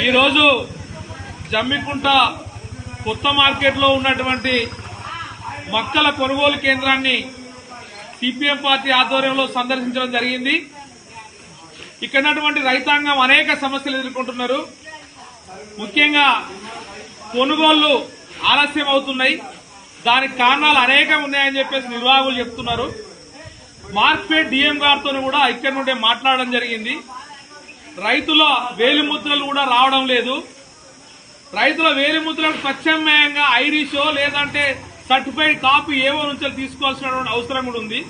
ఈరోజు జమ్మికుంట కొత్త మార్కెట్లో ఉన్నటువంటి మక్కల కొనుగోలు కేంద్రాన్ని సిపిఎం పార్టీ ఆధ్వర్యంలో సందర్శించడం జరిగింది. ఇక్కడ రైతాంగం అనేక సమస్యలు ఎదుర్కొంటున్నారు. ముఖ్యంగా కొనుగోళ్లు ఆలస్యం అవుతున్నాయి. దానికి కారణాలు అనేకం ఉన్నాయని చెప్పేసి నిర్వాహకులు చెప్తున్నారు. మార్కెట్ డిఎం గారితో కూడా ఇక్కడ నుండే మాట్లాడడం జరిగింది. రైతుల వేలిముద్రలు కూడా రావడం లేదు. రైతుల వేలిముద్రలకు ప్రత్యామ్నాయంగా ఐరిషో లేదంటే సర్టిఫైడ్ కాపీ ఏవో నుంచి తీసుకోవాల్సినటువంటి అవసరం కూడా ఉంది.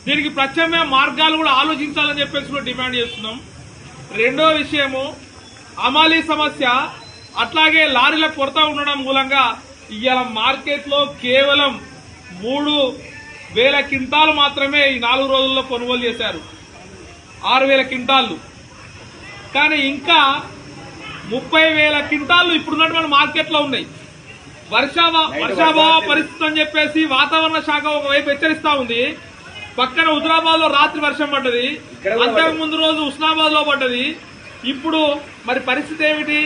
దీనికి ప్రత్యామ్నాయ మార్గాలు కూడా ఆలోచించాలని చెప్పేసి కూడా డిమాండ్ చేస్తున్నాం. రెండో విషయము అమాలీ సమస్య, అట్లాగే లారీల కొరత ఉండడం మూలంగా ఇవాళ మార్కెట్లో కేవలం 3,000 క్వింటాలు మాత్రమే ఈ 4 రోజుల్లో కొనుగోలు చేశారు. 6,000 క్వింటాళ్లు. కానీ ఇంకా 30,000 క్వింటాళ్లు ఇప్పుడున్నటువంటి మార్కెట్లో ఉన్నాయి. వర్షాభావ పరిస్థితి అని చెప్పేసి వాతావరణ శాఖ ఒకవైపు హెచ్చరిస్తా ఉంది. పక్కన హుజరాబాద్ లో రాత్రి వర్షం పడ్డది, అంతకు ముందు రోజు ఉస్నాబాద్ లో పడ్డది. ఇప్పుడు మరి పరిస్థితి ఏమిటి?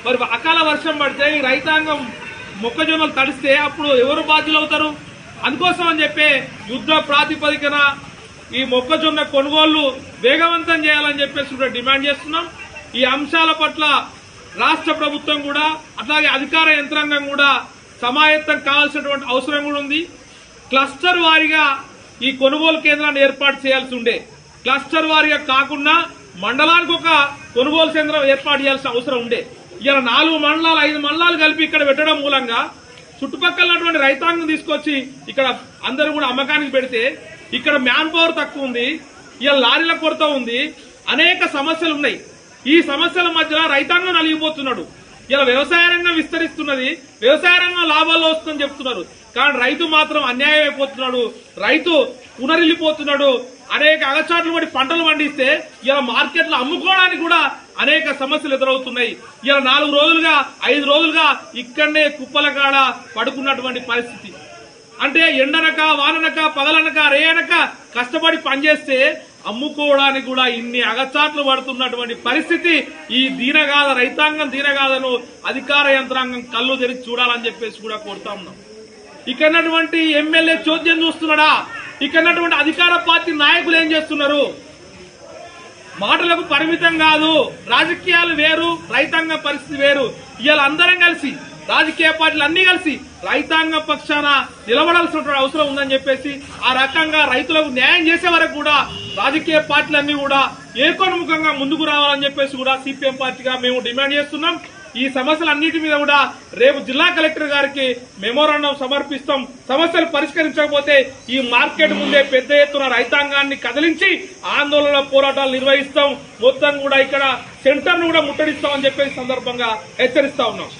మరి అకాల వర్షం పడితే ఈ రైతాంగం మొక్కజొన్నలు తడిస్తే అప్పుడు ఎవరు బాధ్యులు అవుతారు? అందుకోసం అని చెప్పి యుద్ధ ప్రాతిపదికన ఈ మొక్కజొన్న కొనుగోళ్లు వేగవంతం చేయాలని చెప్పేసి కూడా డిమాండ్ చేస్తున్నాం. ఈ అంశాల పట్ల రాష్ట్ర ప్రభుత్వం కూడా అట్లాగే అధికార యంత్రాంగం కూడా సమాయత్తం కావాల్సినటువంటి అవసరం కూడా ఉంది. క్లస్టర్ వారీగా ఈ కొనుగోలు కేంద్రాన్ని ఏర్పాటు చేయాల్సి ఉండే. క్లస్టర్ వారీగా కాకుండా మండలానికి ఒక కొనుగోలు కేంద్రం ఏర్పాటు చేయాల్సిన అవసరం ఉండే. ఇలా 4 మండలాలు 5 మండలాలు కలిపి ఇక్కడ పెట్టడం మూలంగా చుట్టుపక్కల రైతాంగం తీసుకొచ్చి ఇక్కడ అందరూ కూడా అమ్మకానికి పెడితే ఇక్కడ మ్యాన్ పవర్ తక్కువ ఉంది, ఇలా లారీల కొరత ఉంది, అనేక సమస్యలు ఉన్నాయి. ఈ సమస్యల మధ్యలో రైతాంగం నలిగిపోతున్నాడు. ఇలా వ్యవసాయ రంగం విస్తరిస్తున్నది, వ్యవసాయ రంగం లాభాల్లో వస్తుందని చెప్తున్నారు. కానీ రైతు మాత్రం అన్యాయం అయిపోతున్నాడు, రైతు పునరిల్లిపోతున్నాడు. అనేక అగచాట్లు పడి పంటలు పండిస్తే ఇలా మార్కెట్లో అమ్ముకోవడానికి కూడా అనేక సమస్యలు ఎదురవుతున్నాయి. ఇలా 4 రోజులుగా 5 రోజులుగా ఇక్కడనే కుప్పల కాడ పడుకున్నటువంటి పరిస్థితి. అంటే ఎండనక వాననక పగలనక రేయనక కష్టపడి పనిచేస్తే అమ్ముకోవడానికి కూడా ఇన్ని అగచాట్లు పడుతున్నటువంటి పరిస్థితి. ఈ దీనగాథ రైతాంగం దీనగాథను అధికార యంత్రాంగం కళ్ళు తెరిచి చూడాలని చెప్పేసి కూడా కోరుతా ఉన్నాం. ఇక్కడ ఎమ్మెల్యే చోద్యం చూస్తున్నాడా? ఇక్కడ అధికార పార్టీ నాయకులు ఏం చేస్తున్నారు? మాటలకు పరిమితం కాదు, రాజకీయాలు వేరు, రైతాంగ పరిస్థితి వేరు. ఇవాళ అందరం కలిసి రాజకీయ పార్టీలు అన్ని కలిసి రైతాంగ పక్షాన నిలబడాల్సిన అవసరం ఉందని చెప్పేసి ఆ రకంగా రైతులకు న్యాయం చేసే వరకు కూడా రాజకీయ పార్టీలన్నీ కూడా ఏకోన్ముఖంగా ముందుకు రావాలని చెప్పేసి కూడా సిపిఎం పార్టీగా మేము డిమాండ్ చేస్తున్నాం. ఈ సమస్యలన్నిటి మీద కూడా రేపు జిల్లా కలెక్టర్ గారికి మెమోరాండం సమర్పిస్తాం. సమస్యలు పరిష్కరించకపోతే ఈ మార్కెట్ ముందే పెద్ద ఎత్తున రైతాంగాన్ని కదిలించి ఆందోళన పోరాటాలు నిర్వహిస్తాం. మొత్తం కూడా ఇక్కడ సెంటర్ను కూడా ముట్టడిస్తామని చెప్పేసి సందర్భంగా హెచ్చరిస్తా ఉన్నాం.